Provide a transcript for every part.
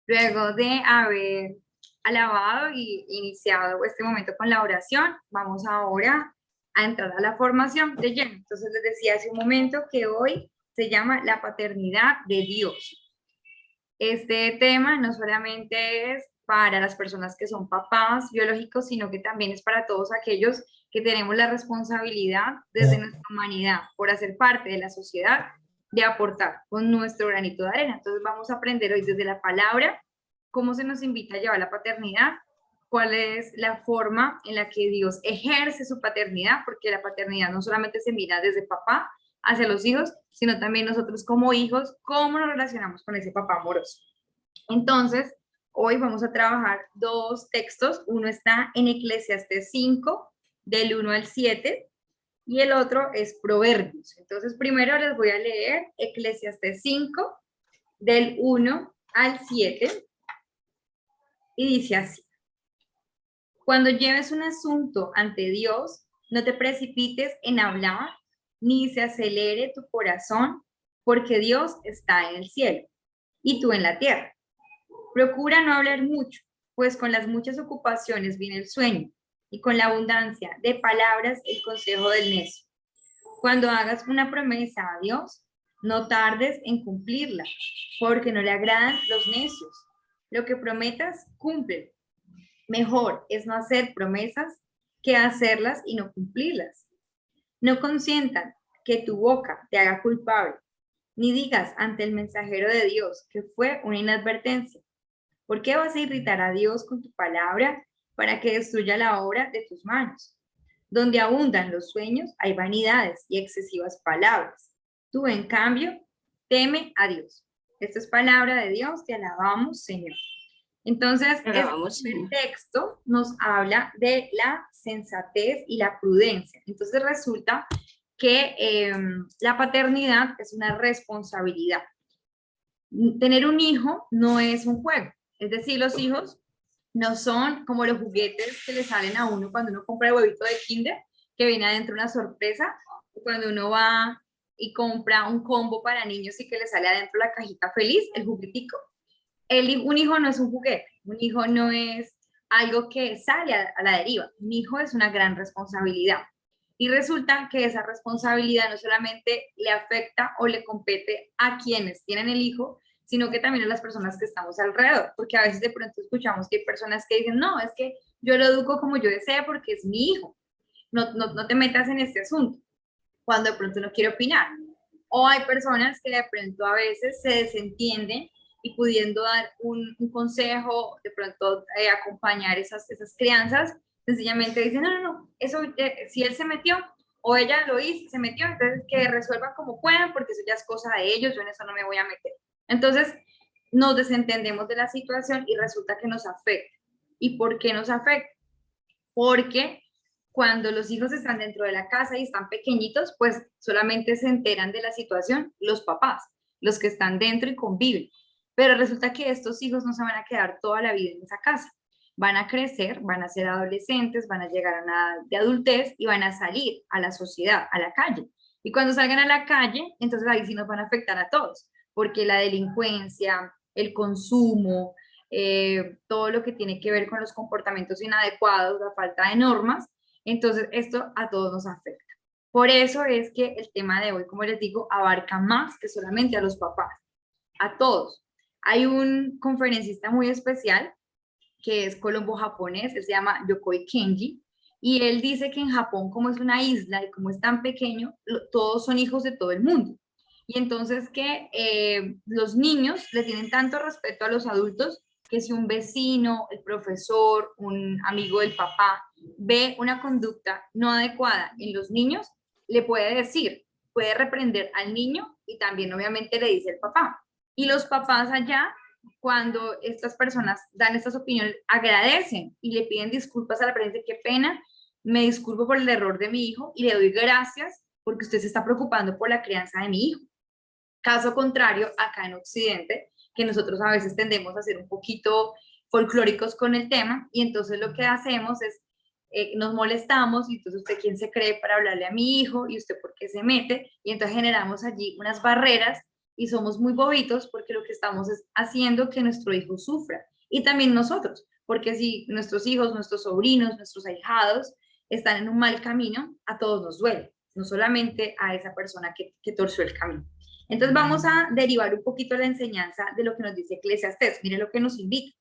Luego de haber alabado y iniciado este momento con la oración, vamos ahora a entrar a la formación de lleno. Entonces les decía hace un momento que hoy se llama la paternidad de Dios. Este tema no solamente es para las personas que son papás biológicos, sino que también es para todos aquellos que tenemos la responsabilidad desde nuestra humanidad por hacer parte de la sociedad, de aportar con nuestro granito de arena. Entonces vamos a aprender hoy desde la palabra cómo se nos invita a llevar la paternidad, cuál es la forma en la que Dios ejerce su paternidad, porque la paternidad no solamente se mira desde papá hacia los hijos, sino también nosotros como hijos, cómo nos relacionamos con ese papá amoroso. Entonces, hoy vamos a trabajar dos textos. Uno está en Eclesiastés 5, del 1 al 7, y el otro es Proverbios. Entonces, primero les voy a leer Eclesiastés 5, del 1 al 7, y dice así: cuando lleves un asunto ante Dios, no te precipites en hablar, ni se acelere tu corazón, porque Dios está en el cielo y tú en la tierra. Procura no hablar mucho, pues con las muchas ocupaciones viene el sueño, y con la abundancia de palabras el consejo del necio. Cuando hagas una promesa a Dios, no tardes en cumplirla, porque no le agradan los necios. Lo que prometas, cumple. Mejor es no hacer promesas que hacerlas y no cumplirlas. No consientan que tu boca te haga culpable, ni digas ante el mensajero de Dios que fue una inadvertencia. ¿Por qué vas a irritar a Dios con tu palabra para que destruya la obra de tus manos? Donde abundan los sueños hay vanidades y excesivas palabras. Tú, en cambio, teme a Dios. Esta es palabra de Dios, te alabamos, Señor. Entonces, este texto nos habla de la sensatez y la prudencia. Entonces, resulta que la paternidad es una responsabilidad. Tener un hijo no es un juego. Es decir, los hijos no son como los juguetes que le salen a uno cuando uno compra el huevito de Kinder, que viene adentro una sorpresa, o cuando uno va y compra un combo para niños y que le sale adentro la cajita feliz, el juguetico. Un hijo no es un juguete, un hijo no es algo que sale a la deriva. Un hijo es una gran responsabilidad. Y resulta que esa responsabilidad no solamente le afecta o le compete a quienes tienen el hijo, sino que también a las personas que estamos alrededor, porque a veces de pronto escuchamos que hay personas que dicen, no, es que yo lo educo como yo desee porque es mi hijo, no te metas en este asunto, cuando de pronto no quiere opinar. O hay personas que de pronto a veces se desentienden y pudiendo dar un consejo, de pronto acompañar esas crianzas, sencillamente dicen, no, eso, si él se metió o ella lo hizo, se metió, entonces que resuelvan como puedan, porque eso ya es cosa de ellos, yo en eso no me voy a meter. Entonces, nos desentendemos de la situación y resulta que nos afecta. ¿Y por qué nos afecta? Porque cuando los hijos están dentro de la casa y están pequeñitos, pues solamente se enteran de la situación los papás, los que están dentro y conviven. Pero resulta que estos hijos no se van a quedar toda la vida en esa casa. Van a crecer, van a ser adolescentes, van a llegar a una edad de adultez y van a salir a la sociedad, a la calle. Y cuando salgan a la calle, entonces ahí sí nos van a afectar a todos, porque la delincuencia, el consumo, todo lo que tiene que ver con los comportamientos inadecuados, la falta de normas, entonces esto a todos nos afecta. Por eso es que el tema de hoy, como les digo, abarca más que solamente a los papás, a todos. Hay un conferencista muy especial que es colombo-japonés, él se llama Yokoi Kenji, y él dice que en Japón, como es una isla y como es tan pequeño, todos son hijos de todo el mundo. Y entonces que los niños le tienen tanto respeto a los adultos que si un vecino, el profesor, un amigo del papá ve una conducta no adecuada en los niños, le puede decir, puede reprender al niño y también obviamente le dice el papá. Y los papás allá, cuando estas personas dan estas opiniones, agradecen y le piden disculpas a la prensa, qué pena, me disculpo por el error de mi hijo y le doy gracias porque usted se está preocupando por la crianza de mi hijo. Caso contrario, acá en Occidente, que nosotros a veces tendemos a ser un poquito folclóricos con el tema y entonces lo que hacemos es nos molestamos y entonces usted quién se cree para hablarle a mi hijo y usted por qué se mete y entonces generamos allí unas barreras y somos muy bobitos porque lo que estamos es haciendo que nuestro hijo sufra y también nosotros, porque si nuestros hijos, nuestros sobrinos, nuestros ahijados están en un mal camino, a todos nos duele, no solamente a esa persona que torció el camino. Entonces vamos a derivar un poquito la enseñanza de lo que nos dice Eclesiastés. Mire lo que nos invita.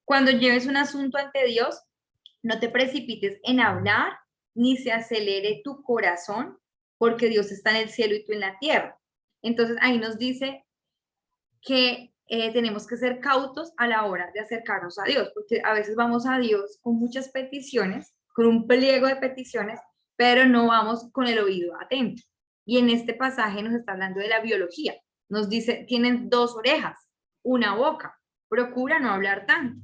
Cuando lleves un asunto ante Dios, no te precipites en hablar, ni se acelere tu corazón, porque Dios está en el cielo y tú en la tierra. Entonces ahí nos dice que tenemos que ser cautos a la hora de acercarnos a Dios, porque a veces vamos a Dios con muchas peticiones, con un pliego de peticiones, pero no vamos con el oído atento. Y en este pasaje nos está hablando de la biología. Nos dice, tienen dos orejas, una boca. Procura no hablar tanto,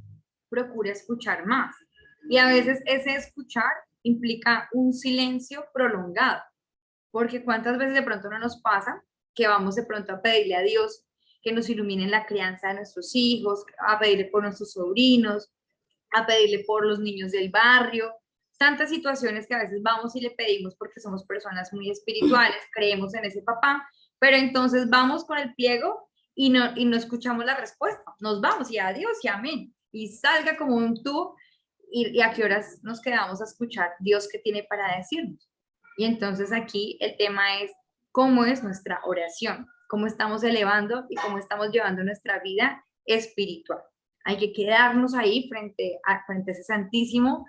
procura escuchar más. Y a veces ese escuchar implica un silencio prolongado, porque cuántas veces de pronto no nos pasa que vamos de pronto a pedirle a Dios que nos ilumine en la crianza de nuestros hijos, a pedirle por nuestros sobrinos, a pedirle por los niños del barrio, tantas situaciones que a veces vamos y le pedimos porque somos personas muy espirituales, creemos en ese papá, pero entonces vamos con el pliego y no escuchamos la respuesta, nos vamos y adiós y amén, y salga como un tú, y a qué horas nos quedamos a escuchar Dios qué tiene para decirnos. Y entonces aquí el tema es cómo es nuestra oración, cómo estamos elevando y cómo estamos llevando nuestra vida espiritual. Hay que quedarnos ahí frente a ese Santísimo,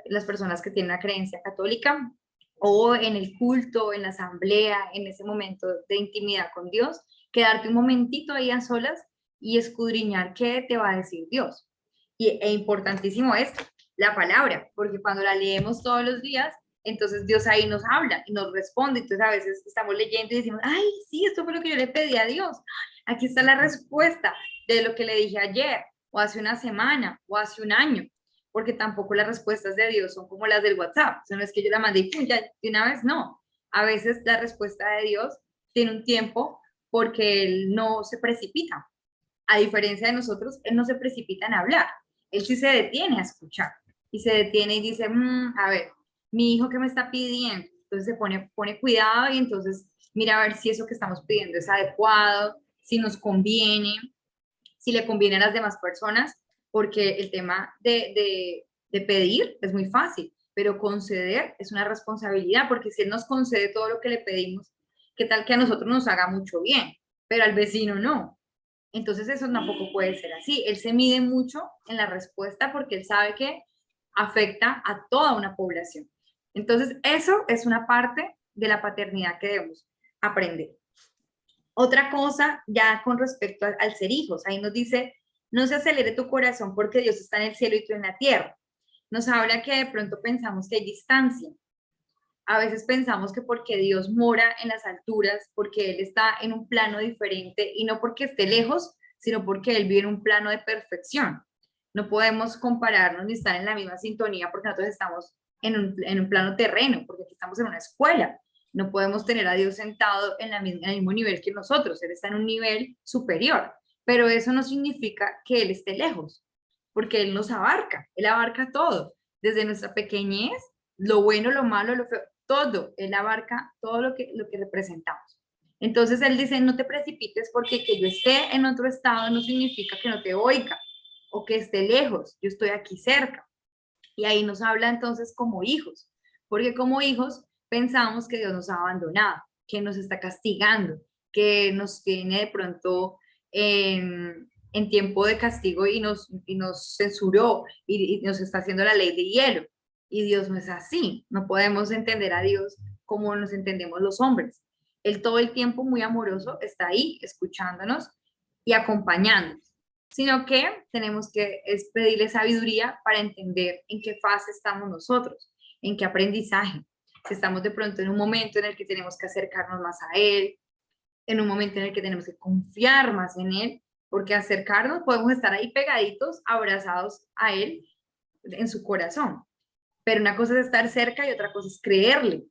las personas que tienen una creencia católica, o en el culto, en la asamblea, en ese momento de intimidad con Dios, quedarte un momentito ahí a solas y escudriñar qué te va a decir Dios. E importantísimo es la palabra, porque cuando la leemos todos los días, entonces Dios ahí nos habla y nos responde. Entonces a veces estamos leyendo y decimos, ay, sí, esto fue lo que yo le pedí a Dios. Aquí está la respuesta de lo que le dije ayer, o hace una semana, o hace un año, porque tampoco las respuestas de Dios son como las del WhatsApp. O sea, no es que yo la mandé y ya de una vez, no. A veces la respuesta de Dios tiene un tiempo porque Él no se precipita. A diferencia de nosotros, Él no se precipita en hablar. Él sí se detiene a escuchar y se detiene y dice, a ver, mi hijo que me está pidiendo, entonces se pone cuidado y entonces mira a ver si eso que estamos pidiendo es adecuado, si nos conviene, si le conviene a las demás personas, porque el tema de pedir es muy fácil, pero conceder es una responsabilidad, porque si Él nos concede todo lo que le pedimos, ¿qué tal que a nosotros nos haga mucho bien, pero al vecino no? Entonces eso tampoco puede ser así. Él se mide mucho en la respuesta porque él sabe que afecta a toda una población. Entonces eso es una parte de la paternidad que debemos aprender. Otra cosa ya con respecto al ser hijos, ahí nos dice, no se acelere tu corazón porque Dios está en el cielo y tú en la tierra. Nos habla que de pronto pensamos que hay distancia. A veces pensamos que porque Dios mora en las alturas, porque Él está en un plano diferente y no porque esté lejos, sino porque Él vive en un plano de perfección. No podemos compararnos ni estar en la misma sintonía porque nosotros estamos en un plano terreno, porque aquí estamos en una escuela. No podemos tener a Dios sentado en el mismo nivel que nosotros. Él está en un nivel superior, pero eso no significa que Él esté lejos, porque Él nos abarca. Él abarca todo, desde nuestra pequeñez, lo bueno, lo malo, lo feo, todo, Él abarca todo lo que representamos. Entonces Él dice, no te precipites porque que yo esté en otro estado no significa que no te oiga o que esté lejos, yo estoy aquí cerca. Y ahí nos habla entonces como hijos, porque como hijos pensamos que Dios nos ha abandonado, que nos está castigando, que nos tiene de pronto en tiempo de castigo y nos censuró y nos está haciendo la ley de hielo. Y Dios no es así, no podemos entender a Dios como nos entendemos los hombres. Él todo el tiempo muy amoroso está ahí escuchándonos y acompañándonos, sino que tenemos que es pedirle sabiduría para entender en qué fase estamos nosotros, en qué aprendizaje. Si estamos de pronto en un momento en el que tenemos que acercarnos más a Él, en un momento en el que tenemos que confiar más en Él, porque acercarnos podemos estar ahí pegaditos, abrazados a Él en su corazón. Pero una cosa es estar cerca y otra cosa es creerle,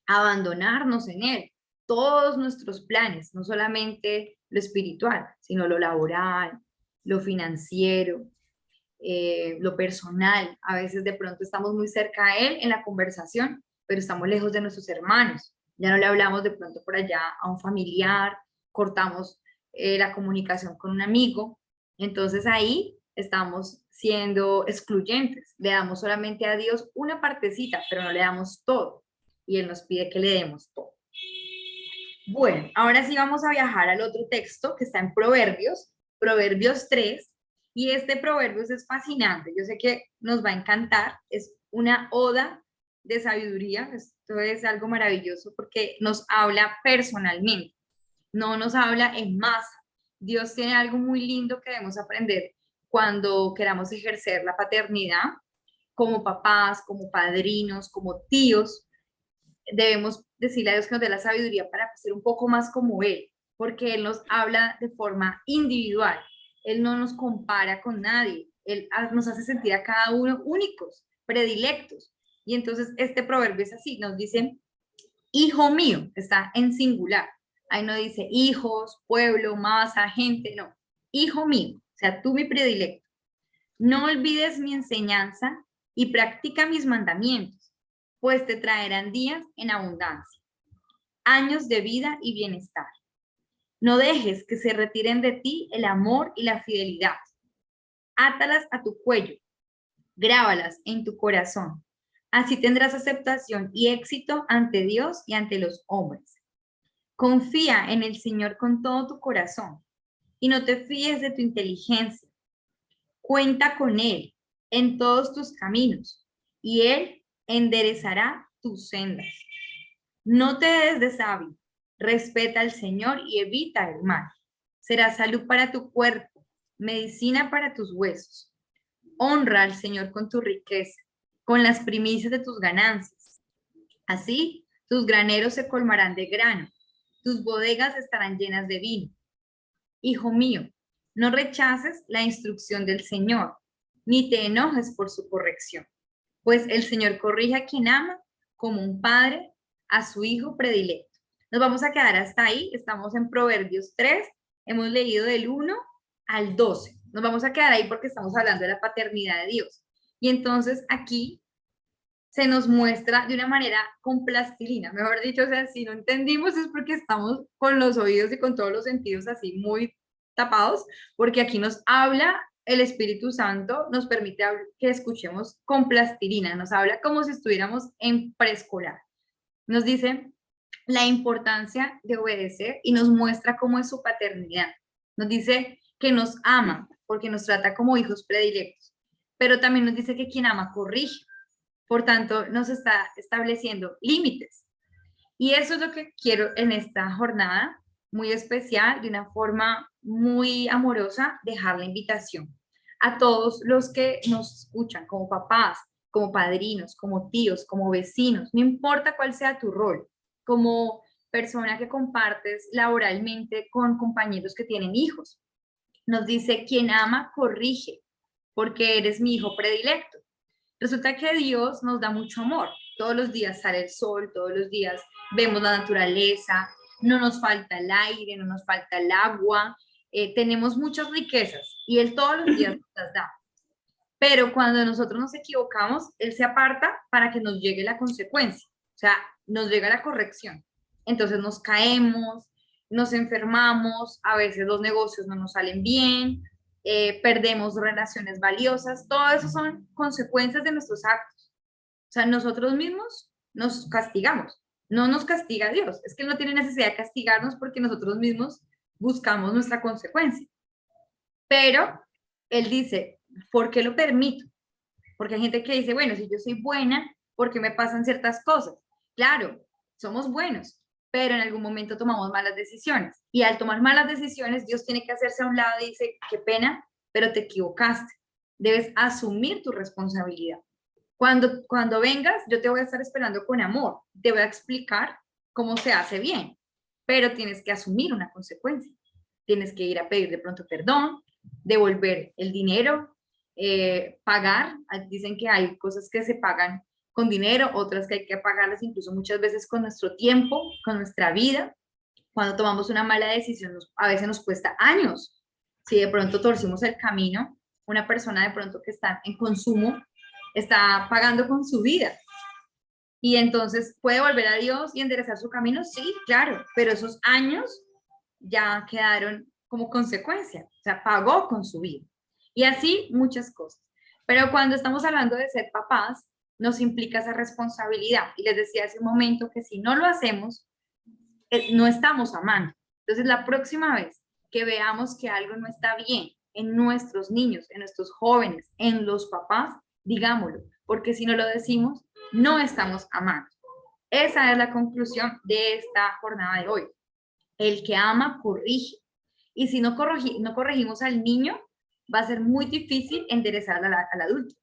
abandonarnos en Él. Todos nuestros planes, no solamente lo espiritual, sino lo laboral, lo financiero, lo personal. A veces de pronto estamos muy cerca a Él en la conversación, pero estamos lejos de nuestros hermanos. Ya no le hablamos de pronto por allá a un familiar cortamos la comunicación con un amigo. Entonces ahí estamos siendo excluyentes. Le damos solamente a Dios una partecita, pero no le damos todo. Y Él nos pide que le demos todo. Bueno, ahora sí vamos a viajar al otro texto que está en Proverbios, Proverbios 3, y este Proverbios es fascinante, yo sé que nos va a encantar, es una oda de sabiduría, esto es algo maravilloso porque nos habla personalmente, no nos habla en masa. Dios tiene algo muy lindo que debemos aprender cuando queramos ejercer la paternidad como papás, como padrinos, como tíos. Debemos decirle a Dios que nos dé la sabiduría para ser un poco más como Él, porque Él nos habla de forma individual, Él no nos compara con nadie, Él nos hace sentir a cada uno únicos, predilectos. Y entonces este proverbio es así, nos dice, hijo mío, está en singular, ahí no dice hijos, pueblo, masa, gente, no, hijo mío, o sea, tú mi predilecto, no olvides mi enseñanza y practica mis mandamientos, pues te traerán días en abundancia, años de vida y bienestar. No dejes que se retiren de ti el amor y la fidelidad. Átalas a tu cuello, grábalas en tu corazón. Así tendrás aceptación y éxito ante Dios y ante los hombres. Confía en el Señor con todo tu corazón y no te fíes de tu inteligencia. Cuenta con Él en todos tus caminos y Él enderezará tus sendas. No te des de sabio, respeta al Señor y evita el mal. Será salud para tu cuerpo, medicina para tus huesos. Honra al Señor con tu riqueza, con las primicias de tus ganancias. Así, tus graneros se colmarán de grano, tus bodegas estarán llenas de vino. Hijo mío, no rechaces la instrucción del Señor, ni te enojes por su corrección, pues el Señor corrige a quien ama como un padre a su hijo predilecto. Nos vamos a quedar hasta ahí, estamos en Proverbios 3, hemos leído del 1 al 12. Nos vamos a quedar ahí porque estamos hablando de la paternidad de Dios. Y entonces aquí se nos muestra de una manera con plastilina, mejor dicho, o sea, si no entendimos es porque estamos con los oídos y con todos los sentidos así muy tapados, porque aquí nos habla el Espíritu Santo, nos permite que escuchemos con plastilina, nos habla como si estuviéramos en preescolar. Nos dice la importancia de obedecer y nos muestra cómo es su paternidad. Nos dice que nos ama porque nos trata como hijos predilectos, pero también nos dice que quien ama corrige. Por tanto, nos está estableciendo límites. Y eso es lo que quiero en esta jornada muy especial, de una forma muy amorosa, dejar la invitación a todos los que nos escuchan como papás, como padrinos, como tíos, como vecinos, no importa cuál sea tu rol, como persona que compartes laboralmente con compañeros que tienen hijos. Nos dice, quien ama, corrige, porque eres mi hijo predilecto. Resulta que Dios nos da mucho amor. Todos los días sale el sol, todos los días vemos la naturaleza, no nos falta el aire, no nos falta el agua, tenemos muchas riquezas y Él todos los días nos las da. Pero cuando nosotros nos equivocamos, Él se aparta para que nos llegue la consecuencia, o sea, nos llega la corrección. Entonces nos caemos, nos enfermamos, a veces los negocios no nos salen bien, perdemos relaciones valiosas, todo eso son consecuencias de nuestros actos. O sea, nosotros mismos nos castigamos, no nos castiga Dios, es que Él no tiene necesidad de castigarnos porque nosotros mismos buscamos nuestra consecuencia. Pero Él dice, ¿por qué lo permito? Porque hay gente que dice, bueno, si yo soy buena, ¿por qué me pasan ciertas cosas? Claro, somos buenos, pero en algún momento tomamos malas decisiones. Y al tomar malas decisiones, Dios tiene que hacerse a un lado y dice, qué pena, pero te equivocaste. Debes asumir tu responsabilidad. Cuando vengas, yo te voy a estar esperando con amor. Te voy a explicar cómo se hace bien, pero tienes que asumir una consecuencia. Tienes que ir a pedir de pronto perdón, devolver el dinero, pagar. Dicen que hay cosas que se pagan con dinero, otras que hay que pagarlas incluso muchas veces con nuestro tiempo, con nuestra vida. Cuando tomamos una mala decisión, a veces nos cuesta años. Si de pronto torcimos el camino, una persona de pronto que está en consumo está pagando con su vida. Y entonces puede volver a Dios y enderezar su camino, sí, claro, pero esos años ya quedaron como consecuencia, o sea, pagó con su vida. Y así muchas cosas. Pero cuando estamos hablando de ser papás, nos implica esa responsabilidad. Y les decía hace un momento que si no lo hacemos, no estamos amando. Entonces, la próxima vez que veamos que algo no está bien en nuestros niños, en nuestros jóvenes, en los papás, digámoslo, porque si no lo decimos, no estamos amando. Esa es la conclusión de esta jornada de hoy. El que ama corrige. Y si no corregimos al niño, va a ser muy difícil enderezar al adulto,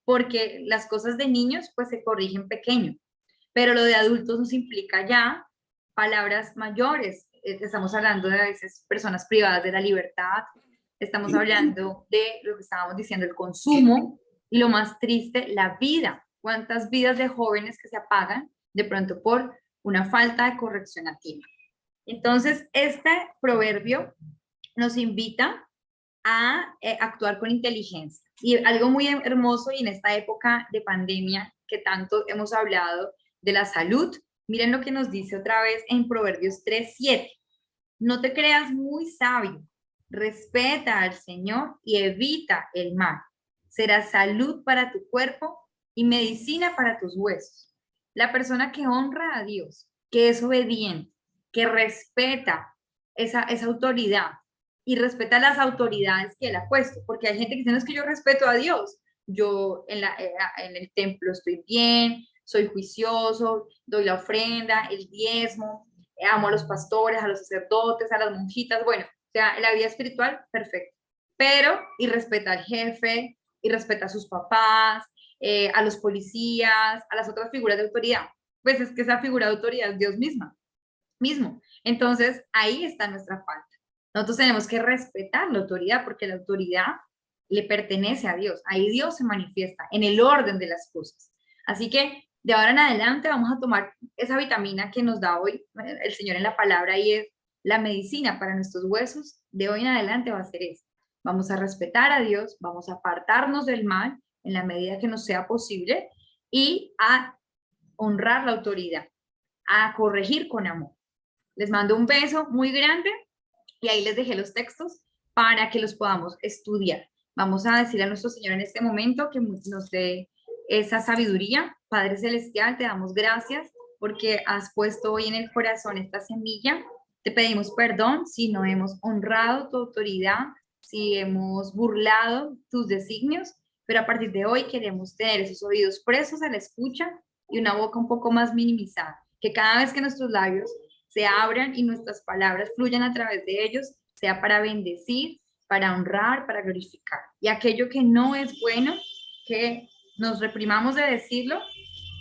porque las cosas de niños pues se corrigen pequeño, pero lo de adultos nos implica ya palabras mayores. Estamos hablando de a veces personas privadas de la libertad, estamos hablando de lo que estábamos diciendo, el consumo, y lo más triste, la vida. ¿Cuántas vidas de jóvenes que se apagan de pronto por una falta de corrección a tiempo? Entonces, este proverbio nos invita a actuar con inteligencia. Y algo muy hermoso, y en esta época de pandemia que tanto hemos hablado de la salud, miren lo que nos dice otra vez en Proverbios 3:7. No te creas muy sabio, respeta al Señor y evita el mal. Será salud para tu cuerpo y medicina para tus huesos. La persona que honra a Dios, que es obediente, que respeta esa autoridad y respeta las autoridades que Él ha puesto, porque hay gente que dice, no, es que yo respeto a Dios, yo en el templo estoy bien, soy juicioso, doy la ofrenda, el diezmo, amo a los pastores, a los sacerdotes, a las monjitas, bueno, o sea, la vida espiritual, perfecto, pero y respeta al jefe, y respeta a sus papás, a los policías, a las otras figuras de autoridad. Pues es que esa figura de autoridad es Dios mismo. Entonces, ahí está nuestra falta. Nosotros tenemos que respetar la autoridad porque la autoridad le pertenece a Dios. Ahí Dios se manifiesta en el orden de las cosas. Así que de ahora en adelante vamos a tomar esa vitamina que nos da hoy el Señor en la palabra y es la medicina para nuestros huesos. De hoy en adelante va a ser eso. Vamos a respetar a Dios, vamos a apartarnos del mal en la medida que nos sea posible y a honrar la autoridad, a corregir con amor. Les mando un beso muy grande y ahí les dejé los textos para que los podamos estudiar. Vamos a decirle a nuestro Señor en este momento que nos dé esa sabiduría. Padre Celestial, te damos gracias porque has puesto hoy en el corazón esta semilla. Te pedimos perdón si no hemos honrado tu autoridad, si hemos burlado tus designios, pero a partir de hoy queremos tener esos oídos presos a la escucha y una boca un poco más minimizada. Que cada vez que nuestros labios se abran y nuestras palabras fluyan a través de ellos, sea para bendecir, para honrar, para glorificar. Y aquello que no es bueno, que nos reprimamos de decirlo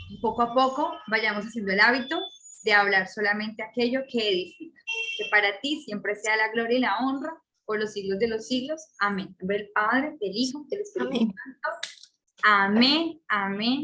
y poco a poco vayamos haciendo el hábito de hablar solamente aquello que edifica. Que para ti siempre sea la gloria y la honra por los siglos de los siglos. Amén. En nombre del Padre, del Hijo, del Espíritu Santo. Amén, amén.